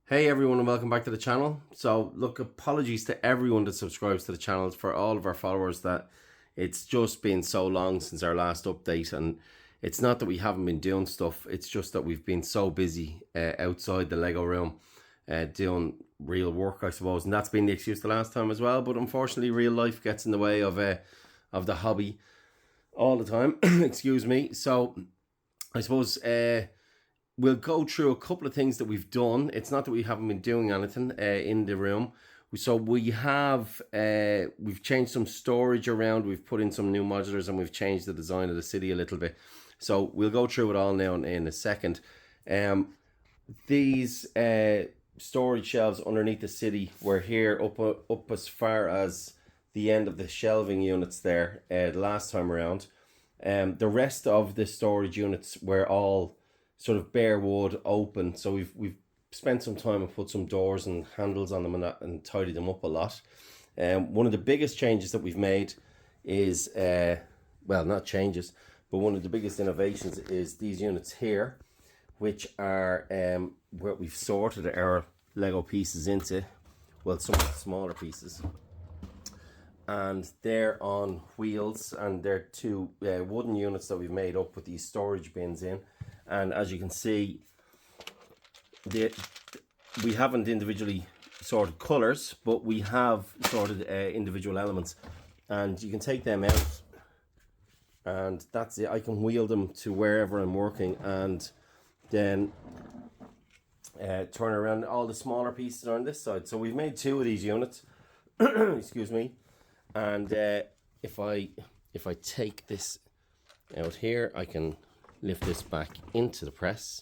Hey everyone and welcome back to the channel. So look, apologies to everyone that subscribes to the channel, for all of our followers, that it's just been so long since our last update, and it's not that we haven't been doing stuff, it's just that we've been so busy outside the Lego room doing real work, I suppose, and that's been the excuse the last time as well. But unfortunately real life gets in the way of the hobby all the time. Excuse me. So I suppose we'll go through a couple of things that we've done. It's not that we haven't been doing anything in the room. So we have, we've changed some storage around, we've put in some new modulars, and we've changed the design of the city a little bit. So we'll go through it all now in a second. These storage shelves underneath the city were here up as far as the end of the shelving units there the last time around. The rest of the storage units were all sort of bare wood, open. So we've spent some time and put some doors and handles on them and that, and tidied them up a lot. One of the biggest changes that we've made is, well, not changes, but one of the biggest innovations is these units here, which are where we've sorted our Lego pieces into, well, some of the smaller pieces. And they're on wheels, and they're two wooden units that we've made up with these storage bins in. And as you can see, we haven't individually sorted colours, but we have sorted individual elements, and you can take them out, and that's it. I can wheel them to wherever I'm working, and then turn around. All the smaller pieces are on this side. So we've made two of these units. Excuse me. And if I take this out here, I can lift this back into the press,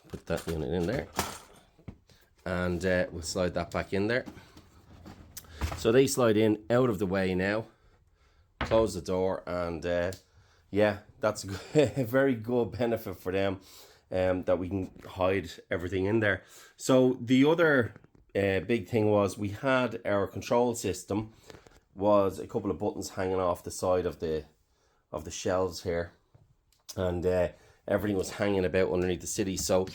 put that unit in there, and we'll slide that back in there. So they slide in out of the way now. Close the door, and yeah, that's a very good benefit for them, that we can hide everything in there. So the other big thing was, we had our control system was a couple of buttons hanging off the side of the shelves here, and everything was hanging about underneath the city. So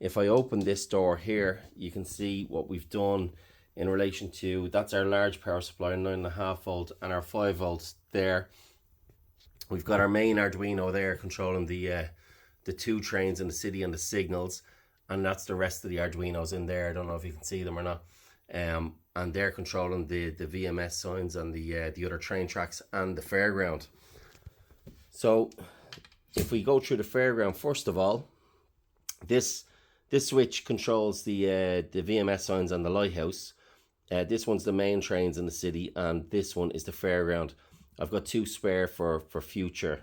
if I open this door here, you can see what we've done in relation to, that's our large power supply, 9.5 volt, and our 5 volts there. We've got our main Arduino there controlling the two trains in the city and the signals, and that's the rest of the Arduinos in there. I don't know if you can see them or not. And they're controlling the VMS signs and the other train tracks and the fairground. So if we go through the fairground, first of all, this switch controls the VMS signs and the lighthouse. This one's the main trains in the city, and this one is the fairground. I've got two spare for future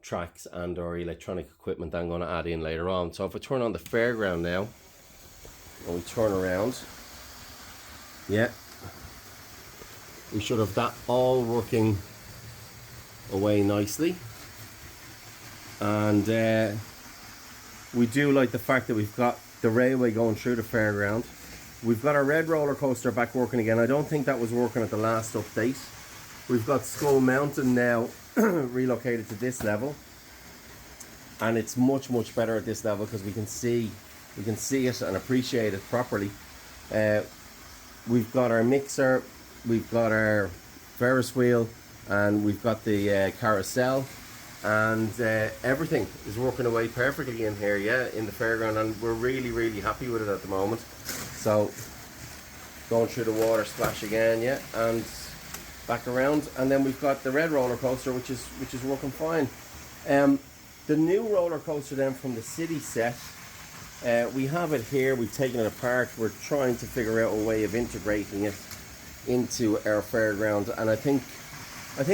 tracks and or electronic equipment that I'm going to add in later on. So if I turn on the fairground now, and we turn around, yeah, we should have that all working away nicely. And we do like the fact that we've got the railway going through the fairground. We've got our red roller coaster back working again. I don't think that was working at the last update. We've got Skull Mountain now relocated to this level, and it's much better at this level because we can see it and appreciate it properly. We've got our mixer, we've got our Ferris wheel, and we've got the carousel, and everything is working away perfectly in here, yeah, in the fairground, and we're really happy with it at the moment. So going through the water splash again, yeah, and back around, and then we've got the red roller coaster, which is working fine. The new roller coaster then from the city set, we have it here. We've taken it apart. We're trying to figure out a way of integrating it into our fairground, and I think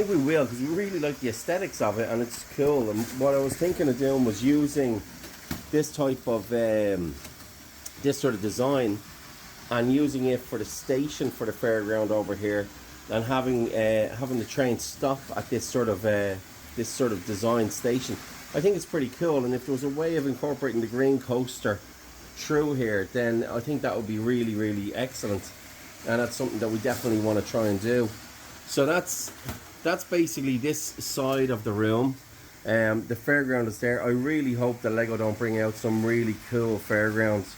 we will, because we really like the aesthetics of it, and it's cool. And what I was thinking of doing was using this type of this sort of design, and using it for the station for the fairground over here, and having the train stop at this sort of design station. I think it's pretty cool, and if there was a way of incorporating the green coaster through here, then I think that would be really excellent, and that's something that we definitely want to try and do. So that's basically this side of the room. The fairground is there. I really hope that Lego don't bring out some really cool fairgrounds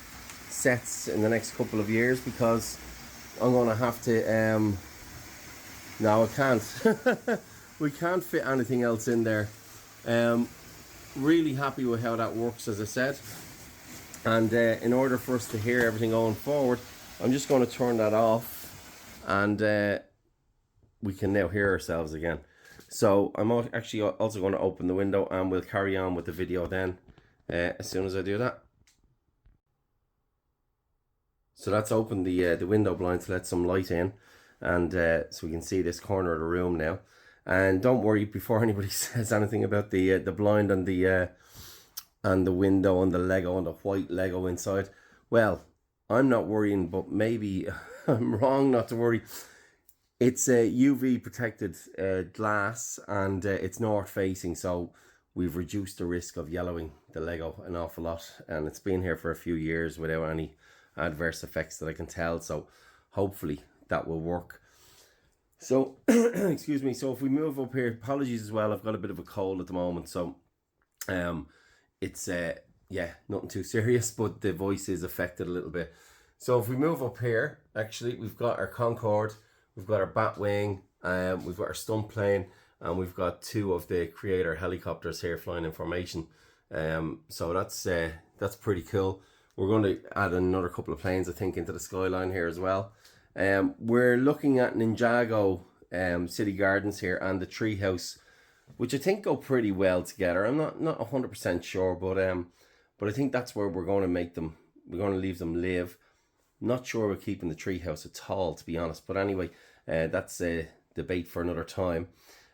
sets in the next couple of years, because I'm going to have to, no, I can't. We can't fit anything else in there. Really happy with how that works, as I said. And in order for us to hear everything going forward, I'm just going to turn that off, and we can now hear ourselves again. So I'm actually also going to open the window, and we'll carry on with the video then as soon as I do that. So that's opened the window blind to let some light in, and so we can see this corner of the room now. And don't worry, before anybody says anything about the blind and the window and the Lego and the white Lego inside. Well, I'm not worrying, but maybe I'm wrong not to worry. It's a UV protected glass, and it's north facing, so we've reduced the risk of yellowing the Lego an awful lot, and it's been here for a few years without any adverse effects that I can tell, so hopefully that will work. So excuse me, so if we move up here, apologies as well, I've got a bit of a cold at the moment, so it's yeah, nothing too serious, but the voice is affected a little bit. So if we move up here, actually we've got our Concorde, we've got our Batwing, we've got our stunt plane, and we've got two of the Creator helicopters here flying in formation. So that's pretty cool. We're going to add another couple of planes, I think, into the skyline here as well. We're looking at Ninjago City Gardens here and the Treehouse, which I think go pretty well together. I'm not 100% sure, but I think that's where we're going to make them. We're going to leave them live. Not sure we're keeping the Treehouse at all, to be honest. But anyway, that's a debate for another time.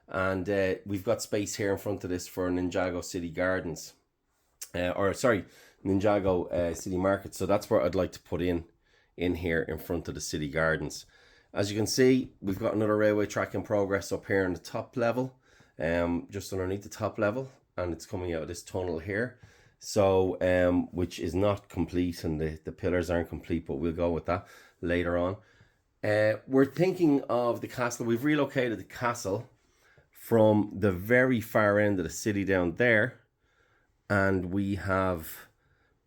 And we've got space here in front of this for Ninjago City Gardens, Ninjago City Market. So that's where I'd like to put in here in front of the City Gardens. As you can see, we've got another railway track in progress up here in the top level, just underneath the top level, and it's coming out of this tunnel here. So which is not complete, and the pillars aren't complete, but we'll go with that later on. We're thinking of the castle. We've relocated the castle from the very far end of the city down there, and we had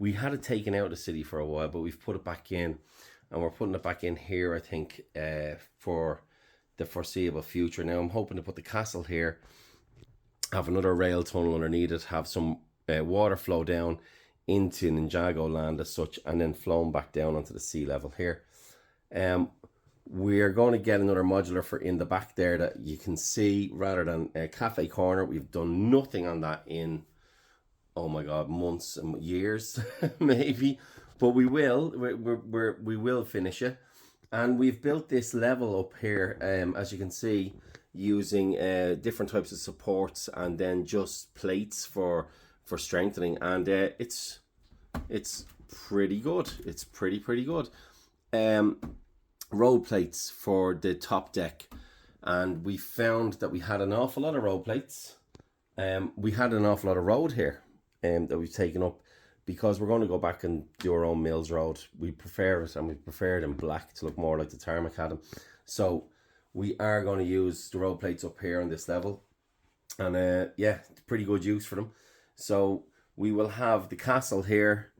it taken out of the city for a while, but we've put it back in, and we're putting it back in here, I think, for the foreseeable future. Now I'm hoping to put the castle here, have another rail tunnel underneath it, have some water flow down into Ninjago land as such, and then flowing back down onto the sea level here. We're going to get another modular for in the back there that you can see, rather than a cafe corner. We've done nothing on that in, oh my god, months and years maybe, but we will. We will finish it, and we've built this level up here, as you can see, using different types of supports and then just plates for strengthening, and it's pretty good. It's pretty good. Road plates for the top deck, and we found that we had an awful lot of road plates. We had an awful lot of road here that we've taken up, because we're going to go back and do our own Mills Road. We prefer it, and we prefer it in black to look more like the tarmac had them. So we are going to use the road plates up here on this level, and yeah, pretty good use for them. So we will have the castle here.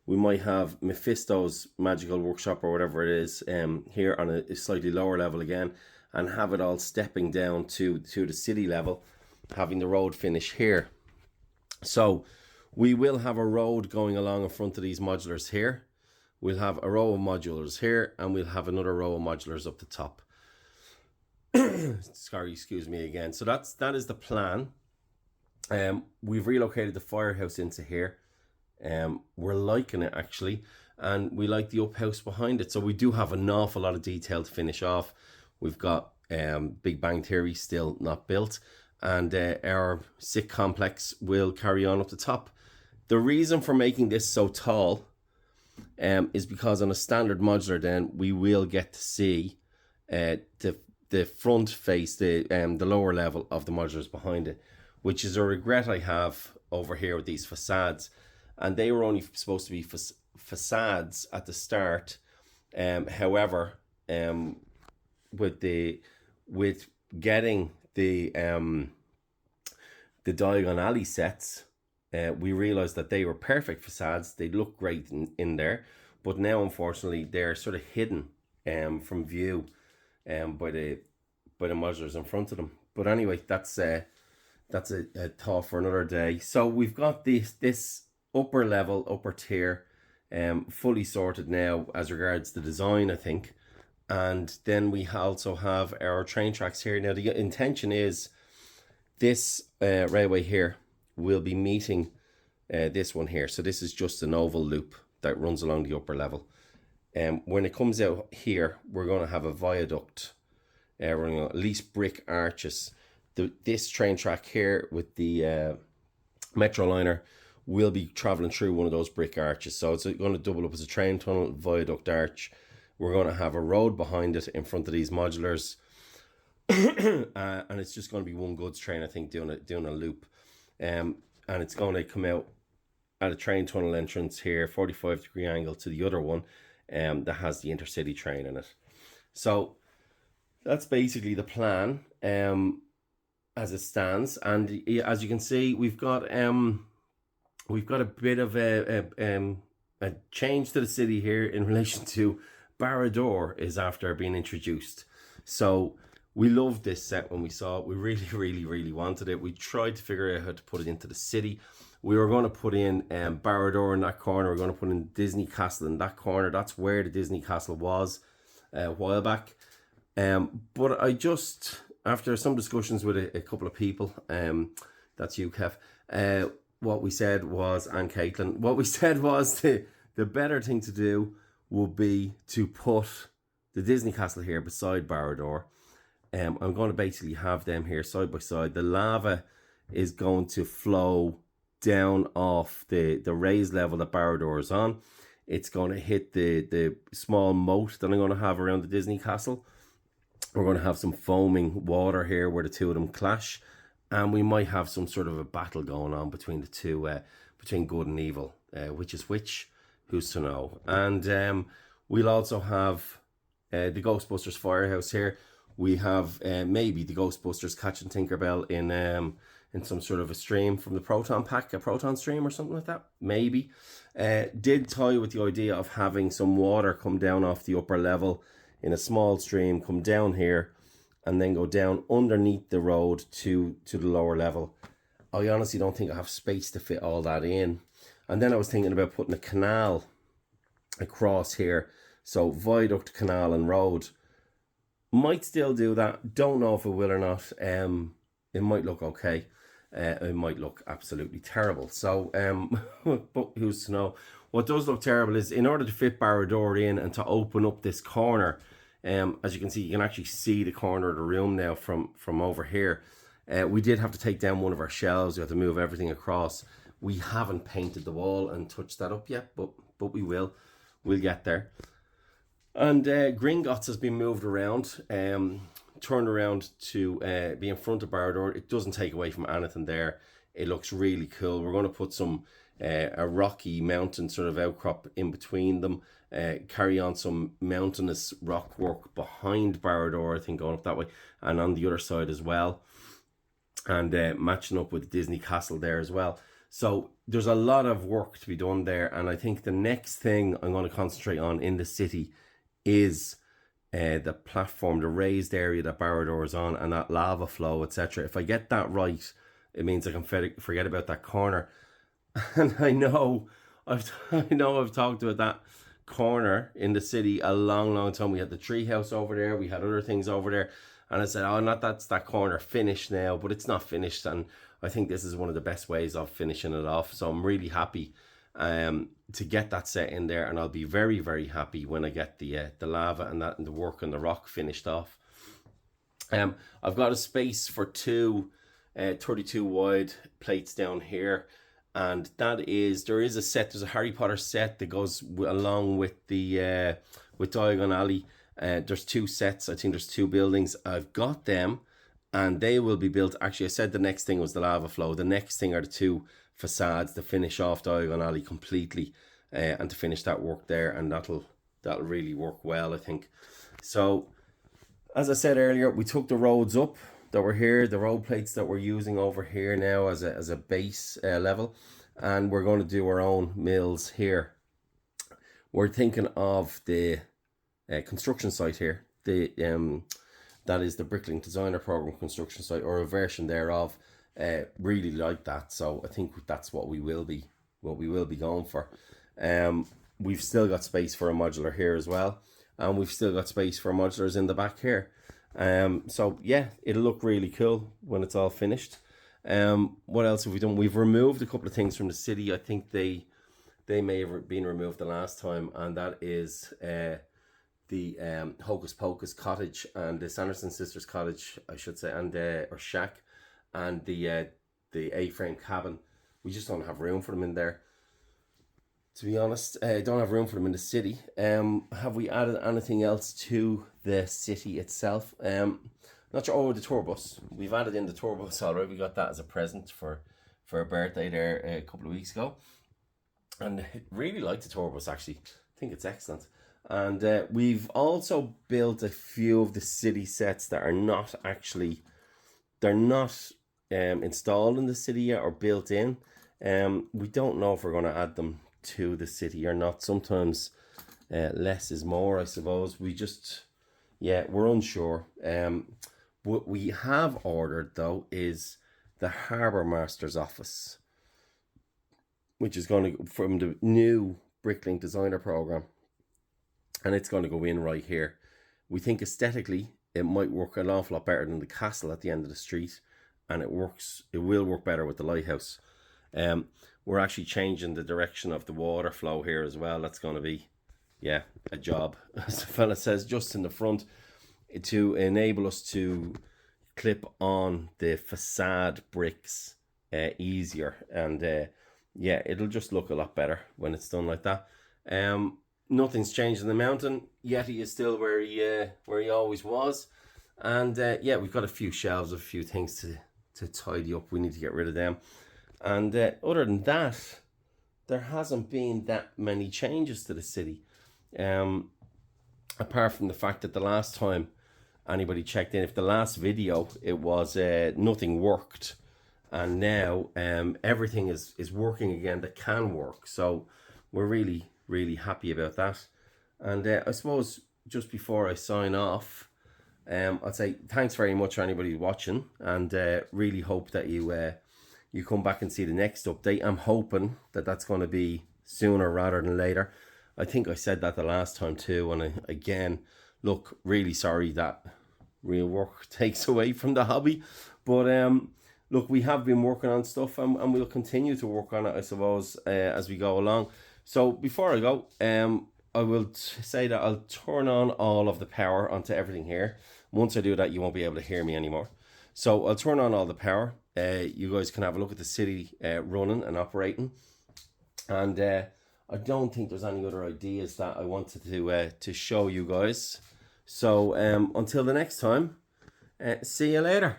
We might have Mephisto's Magical Workshop, or whatever it is, here on a slightly lower level again, and have it all stepping down to the city level, having the road finish here. So we will have a road going along in front of these modulars here. We'll have a row of modulars here, and we'll have another row of modulars up the top. Sorry, excuse me again. So that is the plan. We've relocated the firehouse into here. We're liking it, actually, and we like the up house behind it. So we do have an awful lot of detail to finish off. We've got Big Bang Theory still not built, and our sick complex will carry on up the top. The reason for making this so tall is because on a standard modular, then we will get to see the front face, the lower level of the modulars behind it, which is a regret I have over here with these facades. And they were only supposed to be facades at the start. However, with getting the Diagon Alley sets, we realized that they were perfect facades. They look great in there, but now unfortunately they're sort of hidden from view by the modulars in front of them. But anyway, that's a thought for another day. So we've got this upper level, upper tier, fully sorted now as regards the design, I think. And then we also have our train tracks here. Now the intention is this railway here will be meeting this one here. So this is just an oval loop that runs along the upper level. When it comes out here, we're going to have a viaduct. We're going to at least brick arches. This train track here with the metro liner will be traveling through one of those brick arches. So it's going to double up as a train tunnel, viaduct arch. We're going to have a road behind it in front of these modulars. And it's just going to be one goods train, I think, doing a loop. And it's going to come out at a train tunnel entrance here, 45-degree angle to the other one that has the intercity train in it. So that's basically the plan as it stands. And as you can see, we've got a bit of a change to the city here in relation to Barad-dûr is after being introduced. So we loved this set when we saw it. We really wanted it. We tried to figure out how to put it into the city. We were going to put in Barad-dûr in that corner. We're going to put in Disney Castle in that corner. That's where the Disney Castle was a while back. But I just, after some discussions with a couple of people, that's you, Kev, what we said was, and Caitlin, what we said was the better thing to do would be to put the Disney Castle here beside Barad-dûr. I'm going to basically have them here side by side. The lava is going to flow down off the raised level that Barad-dûr is on. It's going to hit the small moat that I'm going to have around the Disney Castle. We're going to have some foaming water here where the two of them clash. And we might have some sort of a battle going on between the two, between good and evil. Which is which? Who's to know? And we'll also have the Ghostbusters firehouse here. We have maybe the Ghostbusters catching Tinkerbell in some sort of a stream from the Proton Pack, a Proton stream or something like that. Maybe. Did toy with the idea of having some water come down off the upper level in a small stream, come down here, and then go down underneath the road to the lower level. I honestly don't think I have space to fit all that in. And then I was thinking about putting a canal across here. So viaduct, canal and road. Might still do that. Don't know if it will or not. It might look okay. It might look absolutely terrible. So, but who's to know? What does look terrible is in order to fit Barad-dûr in and to open up this corner, as you can see, you can actually see the corner of the room now from over here. We did have to take down one of our shelves. We had to move everything across. We haven't painted the wall and touched that up yet, but we will. We'll get there. And Gringotts has been moved around, turned around to be in front of Barad-dûr. It doesn't take away from anything there. It looks really cool. We're going to put some a rocky mountain sort of outcrop in between them. Carry on some mountainous rock work behind Barad-dûr, I think, going up that way, and on the other side as well. And matching up with Disney Castle there as well. So there's a lot of work to be done there. And I think the next thing I'm going to concentrate on in the city is the platform, the raised area that Barad-dûr is on, and that lava flow, etc. If I get that right, it means I can forget about that corner. And I know I've talked about that corner in the city a long time. We had the treehouse over there, we had other things over there, and I said, oh, not that's that corner finished now, but it's not finished. And I think this is one of the best ways of finishing it off. So I'm really happy to get that set in there, and I'll be very happy when I get the lava and the work on the rock finished off. I've got a space for two 32 wide plates down here, and there's a Harry Potter set that goes along with the with Diagon Alley. There's two sets. I think there's two buildings. I've got them, and they will be built. Actually, I said the next thing was the lava flow. The next thing are the two facades to finish off Diagon Alley completely, and to finish that work there, and that'll really work well, I think. So, as I said earlier, we took the roads up that were here, the road plates that we're using over here now as a base level, and we're going to do our own mills here. we're thinking of the construction site here. That is the Bricklink Designer Program construction site, or a version thereof. Really like that, so I think that's what we will be going for. We've still got space for a modular here as well, and we've still got space for modulars in the back here. So yeah, it'll look really cool when it's all finished. What else have we done? We've removed a couple of things from the city. I think they may have been removed the last time, and that is the Hocus Pocus cottage and the Sanderson sisters cottage, I should say, and or shack, and the A-frame cabin. We just don't have room for them in there, to be honest. Don't have room for them in the city. Have we added anything else to the city itself? Not sure. Oh, the tour bus. We've added in the tour bus already. We got that as a present for a birthday there a couple of weeks ago, and really like the tour bus, actually. I think it's excellent. And we've also built a few of the city sets that are not actually, they're not installed in the city yet or built in. We don't know if we're going to add them to the city or not. Sometimes less is more, I suppose. We just, yeah, we're unsure. What we have ordered, though, is the Harbour Master's office, which is going to, from the new Bricklink Designer Program, and it's going to go in right here. We think aesthetically it might work an awful lot better than the castle at the end of the street, and it will work better with the lighthouse. We're actually changing the direction of the water flow here as well. That's going to be, yeah, a job, as the fella says, just in the front, to enable us to clip on the facade bricks easier. And yeah, it'll just look a lot better when it's done like that. Nothing's changed in the mountain. Yeti is still where he always was. And yeah, we've got a few shelves of a few things to tidy up. We need to get rid of them. And other than that, there hasn't been that many changes to the city. Apart from the fact that the last time anybody checked in, if the last video, it was nothing worked. And now everything is working again that can work. So we're really happy about that. And I suppose just before I sign off, I'd say thanks very much for anybody watching, and really hope that you come back and see the next update. I'm hoping that that's going to be sooner rather than later. I think I said that the last time too, and again, look, really sorry that real work takes away from the hobby, but look, we have been working on stuff, and we'll continue to work on it, I suppose, as we go along. So before I go, I will say that I'll turn on all of the power onto everything here. Once I do that, you won't be able to hear me anymore. So I'll turn on all the power. You guys can have a look at the city running and operating. And I don't think there's any other ideas that I wanted to show you guys. So until the next time, see you later.